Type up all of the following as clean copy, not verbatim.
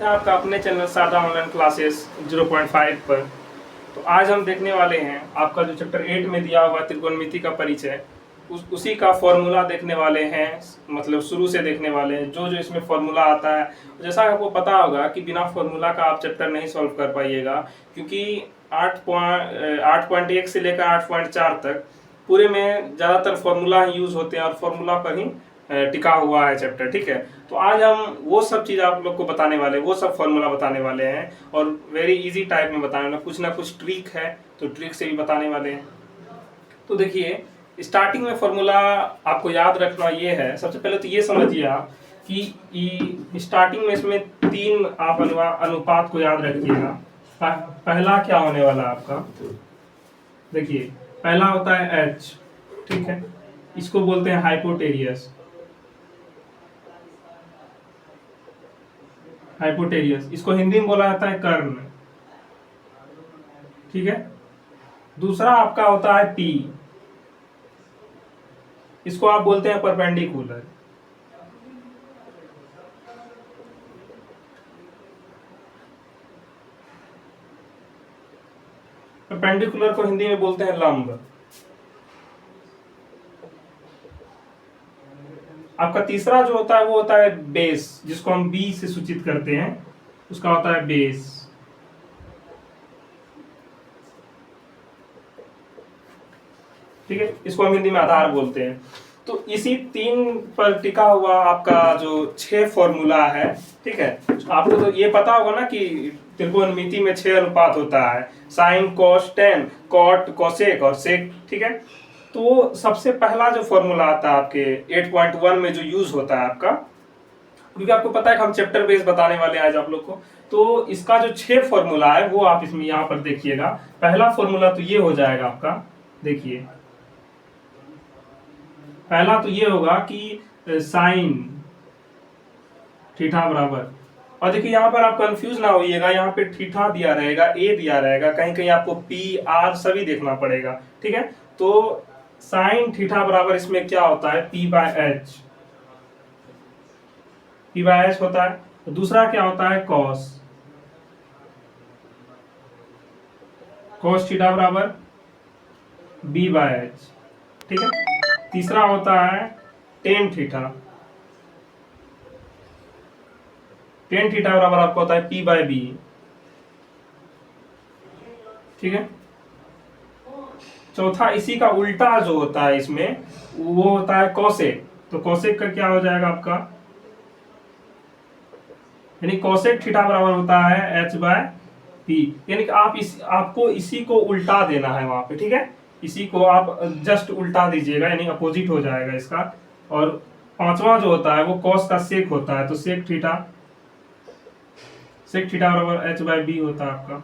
है आपका अपने चैनल सादा ऑनलाइन क्लासेस 0.5 पर। तो आज हम देखने वाले हैं आपका जो चैप्टर 8 में दिया हुआ त्रिकोणमिति का परिचय, उसी का फॉर्मूला देखने वाले हैं। मतलब शुरू से देखने वाले हैं जो जो इसमें फॉर्मूला आता है। जैसा आपको पता होगा कि बिना फॉर्मूला का आप चैप्टर नहीं सॉल्व कर पाइएगा, क्योंकि 8.1 से लेकर 8.4 तक पूरे में ज़्यादातर फॉर्मूला ही यूज़ होते हैं और फॉर्मूला पर ही टिका हुआ है चैप्टर। ठीक है, तो आज हम वो सब चीज़ आप लोग को बताने वाले हैं, वो सब फॉर्मूला बताने वाले हैं और वेरी इजी टाइप में बताने वाले। कुछ ना कुछ ट्रिक है तो ट्रिक से भी बताने वाले हैं। तो देखिए, स्टार्टिंग में फॉर्मूला आपको याद रखना ये है। सबसे पहले तो ये समझिए आप कि स्टार्टिंग में इसमें 3 आप अनुपात को याद रखिएगा। पहला क्या होने वाला आपका, देखिए पहला होता है H। ठीक है, इसको बोलते हैं हाइपोटेरियस। हाइपोटेरियस इसको हिंदी में बोला जाता है कर्ण। ठीक है, दूसरा आपका होता है P, इसको आप बोलते हैं परपेंडिकुलर। परपेंडिकुलर को हिंदी में बोलते हैं लंब। आपका तीसरा जो होता है वो होता है बेस, जिसको हम बी से सूचित करते हैं, उसका होता है बेस। ठीक है, इसको हम हिंदी में आधार बोलते हैं। तो इसी 3 पर टिका हुआ आपका जो 6 फॉर्मूला है। ठीक है, आपको तो ये पता होगा ना कि त्रिकोणमिति में 6 अनुपात होता है, sine cos tan cot cosec और सेक। ठीक है, तो सबसे पहला जो फॉर्मूला आता है आपके 8.1 में जो यूज होता है आपका, क्योंकि आपको पता है कि हम चैप्टर बेस बताने वाले हैं आज आप लोग को, तो इसका जो 6 फॉर्मूला है वो आप इसमें यहाँ पर देखिएगा। पहला फॉर्मूला तो ये हो जाएगा आपका, देखिए पहला तो ये होगा कि साइन थीटा बराबर, और देखिए यहाँ पर आप कंफ्यूज ना होइएगा, यहाँ पे थीटा दिया रहेगा, ए दिया रहेगा, कहीं कहीं आपको पी आर सभी देखना पड़ेगा। ठीक है, तो साइन थीटा बराबर इसमें क्या होता है, P by H. P by H होता है। तो दूसरा क्या होता है, कॉस। कॉस थीटा बराबर बी बाय एच। ठीक है, तीसरा होता है टेन थीटा। टेन थीटा बराबर आपको होता है पी बाय बी। ठीक है, चौथा इसी का उल्टा जो होता है इसमें वो होता है कोसेक। तो कोसेक का क्या हो जाएगा आपका, यानी कोसेक थीटा बराबर होता है एच बाय पी। यानी कि आपको इसी को उल्टा देना है वहां पे। ठीक है, इसी को आप जस्ट उल्टा दीजिएगा, यानी अपोजिट हो जाएगा इसका। और पांचवा जो होता है वो कॉस का सेक होता है, तो सेक थीटा बराबर एच बाय बी होता है आपका।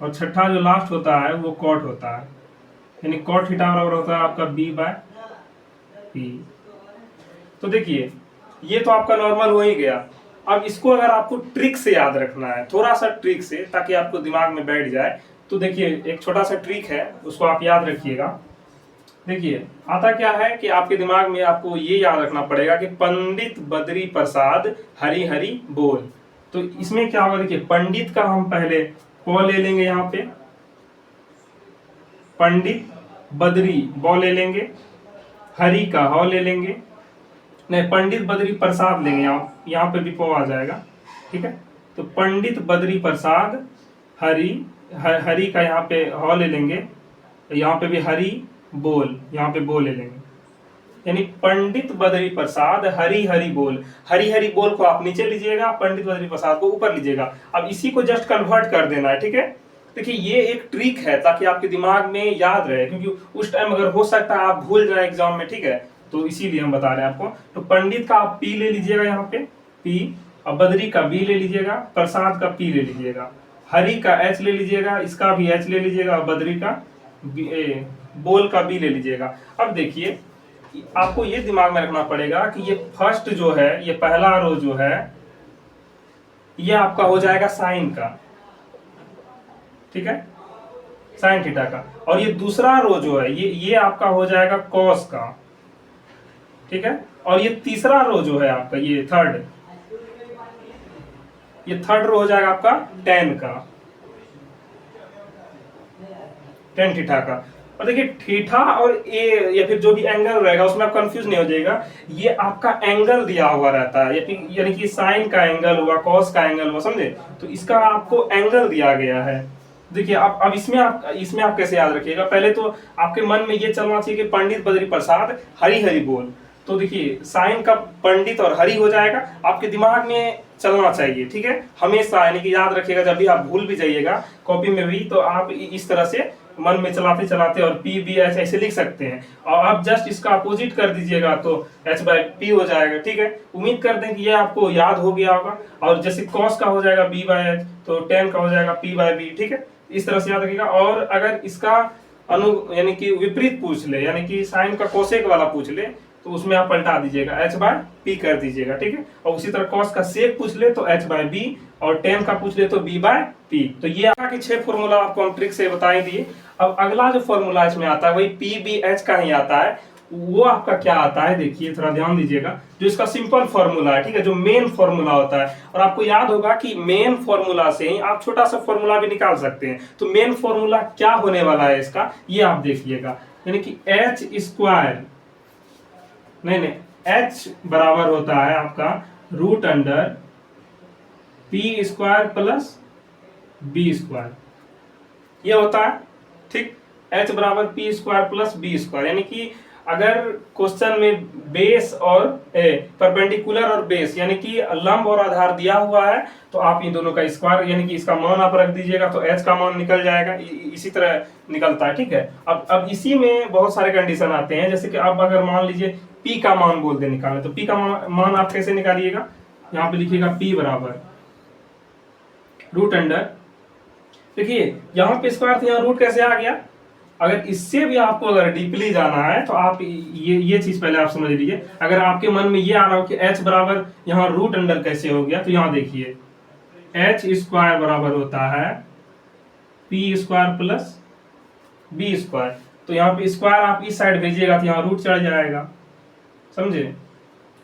और छठा जो लास्ट होता है वो कॉट होता है, यानी कॉट थीटा बराबर होता है आपका बी बाय पी। तो देखिए ये तो आपका नॉर्मल हो ही गया। अब इसको अगर आपको ट्रिक से याद रखना है, थोड़ा सा ट्रिक से, ताकि आपको दिमाग में बैठ जाए, तो देखिए एक छोटा सा ट्रिक है, उसको आप याद रखिएगा। देखिए आता क्या है कि आपके दिमाग में आपको ये याद रखना पड़ेगा कि पंडित बद्री प्रसाद हरि हरि बोल। तो इसमें क्या होगा, देखिए पंडित का हम पहले प ले लेंगे, यहाँ पे पंडित, बद्री ब ले लेंगे, हरि का ह ले लेंगे, नहीं पंडित बद्री प्रसाद लेंगे, यहाँ पे भी प आ जाएगा। ठीक है, तो पंडित बद्री प्रसाद हरि, हरि का यहाँ पे ह ले लेंगे, यहाँ पे भी हरि बोल, यहाँ पे बोल ले लेंगे, यानी पंडित बद्री प्रसाद हरि हरि बोल। हरि हरि बोल को आप नीचे लीजिएगा, पंडित बद्री प्रसाद को ऊपर लीजिएगा। अब इसी को जस्ट कन्वर्ट कर देना है। ठीक है, देखिए ये एक ट्रिक है ताकि आपके दिमाग में याद रहे, क्योंकि उस टाइम अगर हो सकता है आप भूल जाए एग्जाम में। ठीक है, तो इसीलिए हम बता रहे हैं आपको। तो पंडित का आप पी ले लीजिएगा, यहाँ पे पी, और बद्री का बी ले लीजिएगा, प्रसाद का पी ले लीजिएगा, हरि का एच ले लीजिएगा, इसका भी एच ले लीजिएगा, और बद्री का बोल का बी ले लीजिएगा। अब देखिए आपको ये दिमाग में रखना पड़ेगा कि ये फर्स्ट जो है, ये पहला रो जो है, ये आपका हो जाएगा साइन का। ठीक है, साइन थीटा का। और ये दूसरा रो जो है ये आपका हो जाएगा कॉस का। ठीक है, और ये तीसरा रो जो है आपका, ये थर्ड, ये थर्ड रो हो जाएगा आपका टेन का, टेन थीटा का। और देखिए थीटा और ए या फिर जो भी एंगल रहेगा उसमें आप कंफ्यूज नहीं हो जाएगा, ये आपका एंगल दिया हुआ रहता है, यानी कि साइन का एंगल हुआ, कॉस का एंगल हुआ, समझे? तो इसका आपको एंगल दिया गया है। देखिए अब इसमें आप कैसे याद रखिएगा, पहले तो आपके मन में ये चलना चाहिए कि पंडित बद्री प्रसाद हरि हरि बोल। तो देखिए साइन का पंडित और हरि हो जाएगा, आपके दिमाग में चलना चाहिए, ठीक है, हमेशा, यानी कि याद रखिएगा। जब भी आप भूल भी जाइएगा कॉपी में भी, तो आप इस तरह से मन में चलाते चलाते और पी बी एच ऐसे लिख सकते हैं, और आप जस्ट इसका अपोजिट कर दीजिएगा तो एच बाई पी हो जाएगा, ठीक है। उम्मीद करते हैं कि ये आपको याद हो गया होगा। और जैसे कॉस का हो जाएगा बी बाई एच, तो टेन का हो जाएगा पी बाई बी, ठीक है, इस तरह से याद रखिएगा। और अगर इसका यानी कि विपरीत पूछ ले, यानी कि साइन का कोसेक वाला पूछ ले, तो उसमें आप पलटा दीजिएगा, एच बाय पी कर दीजिएगा, ठीक है। और उसी तरह कॉस का सेक पूछ ले तो एच बाय बी, और टेन का पूछ ले तो बी बाय पी। तो ये आपका कि 6 फॉर्मूला आपको हम ट्रिक से बता ही दिए। अब अगला जो फॉर्मूला इसमें आता है वही पी बी एच का ही आता है। वो आपका क्या आता है, देखिए थोड़ा ध्यान दीजिएगा, जो इसका सिंपल फॉर्मूला है, ठीक है, जो मेन फॉर्मूला होता है। और आपको याद होगा कि मेन फॉर्मूला से ही आप छोटा सा फॉर्मूला भी निकाल सकते हैं। तो मेन फॉर्मूला क्या होने वाला है इसका, ये आप देखिएगा, यानी कि एच स्क्वायर, नहीं, एच बराबर होता है आपका root under P square plus B square, ये होता है, ठीक। एच बराबर P square plus B square, यानी कि अगर क्वेश्चन में बेस और परपेंडिकुलर और बेस, यानी कि लंब और आधार दिया हुआ है, तो आप इन दोनों का स्क्वायर, यानी कि इसका मान आप रख दीजिएगा तो एच का मान निकल जाएगा। इसी तरह निकलता है, ठीक है। अब इसी में बहुत सारे कंडीशन आते हैं, जैसे कि अब अगर मान लीजिए पी का मान बोल दे निकालना, तो पी का मान आप कैसे निकालिएगा, यहाँ पे लिखिएगा पी बराबर रूट अंडर, देखिए यहाँ पे स्क्वायर था, यहाँ रूट कैसे आ गया। अगर इससे भी आपको अगर डीपली जाना है तो आप ये चीज पहले आप समझ लीजिए। अगर आपके मन में ये आ रहा हो कि h बराबर यहाँ रूट अंडर कैसे हो गया, तो यहाँ देखिए एच स्क्वायर बराबर होता है P square plus B square. तो यहाँ पे स्क्वायर आप इस साइड भेजिएगा तो यहाँ रूट चढ़ जाएगा, समझे,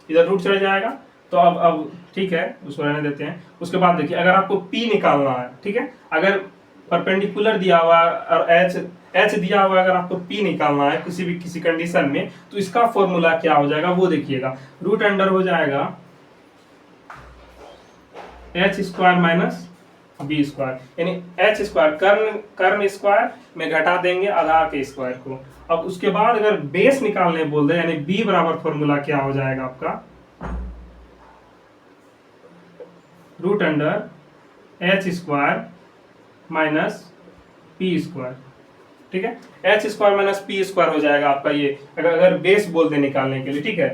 इधर रूट चढ़ जाएगा। तो अब ठीक है, उसको रहने देते हैं। उसके बाद देखिए अगर आपको P निकालना है, ठीक है, अगर परपेंडिकुलर दिया हुआ और H दिया हुआ, अगर आपको P निकालना है किसी कंडीशन में, तो इसका फॉर्मूला क्या हो जाएगा वो देखिएगा, रूट अंडर हो जाएगा H square minus B square, यानी एच स्क्वायर कर्ण स्क्वायर में घटा देंगे आधार के स्क्वायर को। अब उसके बाद अगर बेस निकालने बोल दे, यानी बी बराबर फॉर्मूला क्या हो जाएगा आपका, root under H square minus P square, ठीक है, H square minus P square हो जाएगा आपका ये, अगर बेस बोल दे निकालने के लिए, ठीक है।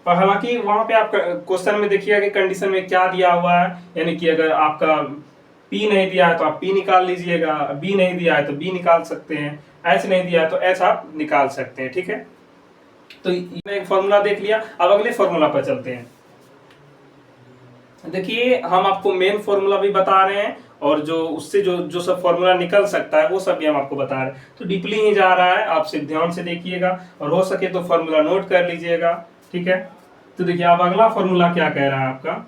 पर हालांकि वहां पे आप क्वेश्चन में देखिएगा कि कंडीशन में क्या दिया हुआ है, यानी कि अगर आपका P नहीं दिया है तो आप P निकाल लीजिएगा, B नहीं दिया है तो B निकाल सकते हैं, H नहीं दिया है तो H आप निकाल सकते हैं, ठीक है। तो एक फॉर्मूला देख लिया। अब अगले फॉर्मूला पर चलते हैं। देखिए हम आपको मेन फॉर्मूला भी बता रहे हैं, और जो उससे जो सब फॉर्मूला निकल सकता है वो सब भी हम आपको बता रहे हैं। तो डीपली ही जा रहा है, आप सिर्फ ध्यान से देखिएगा, और हो सके तो फॉर्मूला नोट कर लीजिएगा, ठीक है। तो देखिए अब अगला फॉर्मूला क्या कह रहा है आपका,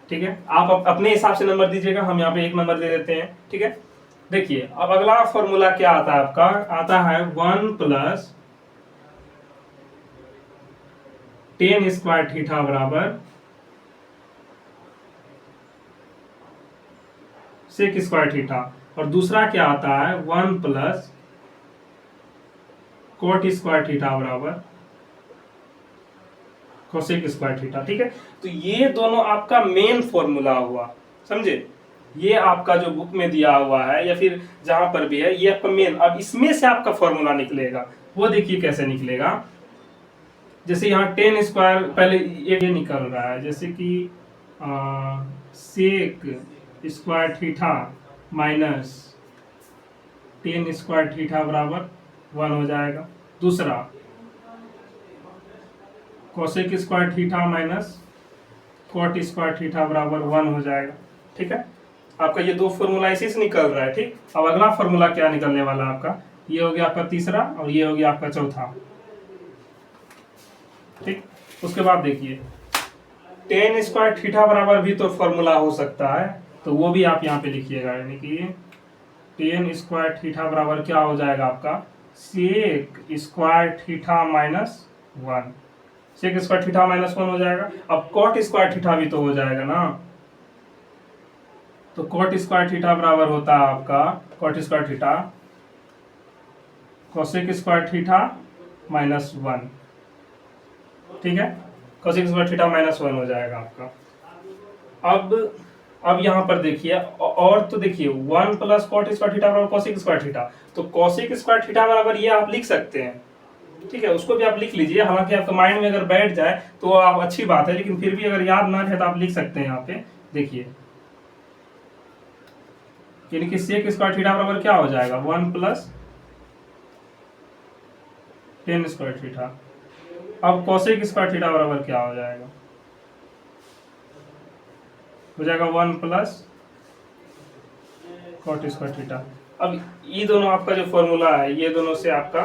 ठीक है, आप अपने हिसाब से नंबर दीजिएगा, हम यहाँ पे 1 नंबर दे देते हैं, ठीक है। देखिए अब अगला फॉर्मूला क्या आता है आपका, आता है 1 प्लस टेन स्क्वायर थीटा बराबर सेक स्क्वायर थीटा, और दूसरा क्या आता है 1 प्लस कोट स्क्वायर थीटा बराबर कोसेक स्क्वायर थीटा, ठीक है। तो ये दोनों आपका मेन फॉर्मूला हुआ, समझे, ये आपका जो बुक में दिया हुआ है या फिर जहां पर भी है, ये आपका मेन। अब इसमें से आपका फॉर्मूला निकलेगा, वो देखिए कैसे निकलेगा। जैसे यहाँ टेन स्क्वायर पहले ये निकल रहा है, जैसे कि sec square theta minus tan square theta बराबर 1 हो जाएगा। दूसरा cosec square theta minus cot square theta बराबर 1 हो जाएगा, ठीक है। आपका ये 2 फॉर्मूला इसी से निकल रहा है, ठीक। अब अगला फॉर्मूला क्या निकलने वाला है आपका, ये हो गया आपका तीसरा और ये हो गया आपका चौथा, ठीक। उसके बाद देखिए टेन स्क्वायर थीटा बराबर भी तो फॉर्मूला हो सकता है, तो वो भी आप यहाँ पे लिखिएगा, यानी कि टेन स्क्वायर थीटा बराबर क्या हो जाएगा आपका sec square theta minus one. Sec square theta minus one हो जाएगा। अब कॉट स्क्वायर थीटा भी तो हो जाएगा ना, तो कॉट स्क्वायर थीटा बराबर होता है आपका cot square theta cosec square theta minus one. ठीक है, cosec square theta minus one हो जाएगा आपका। अब यहाँ पर देखिए, और तो देखिए one plus cot square theta बराबर कोसेक स्क्वायर थीटा, तो कोसेक स्क्वायर थीटा बराबर ये आप लिख सकते हैं। ठीक है, उसको भी आप लिख लीजिए, हालांकि आपके माइंड में अगर बैठ जाए तो आप अच्छी बात है, लेकिन फिर भी अगर याद ना रहे तो आप लिख सकते हैं यहाँ पे। देखिए यानी कि सेक स्क्वायर थीटा बराबर क्या हो जाएगा one plus tan square theta. अब कोसेक स्क्वायर थीटा बराबर क्या हो जाएगा, हो जाएगा one plus cot square theta. अब ये दोनों आपका जो फॉर्मूला है, ये दोनों से आपका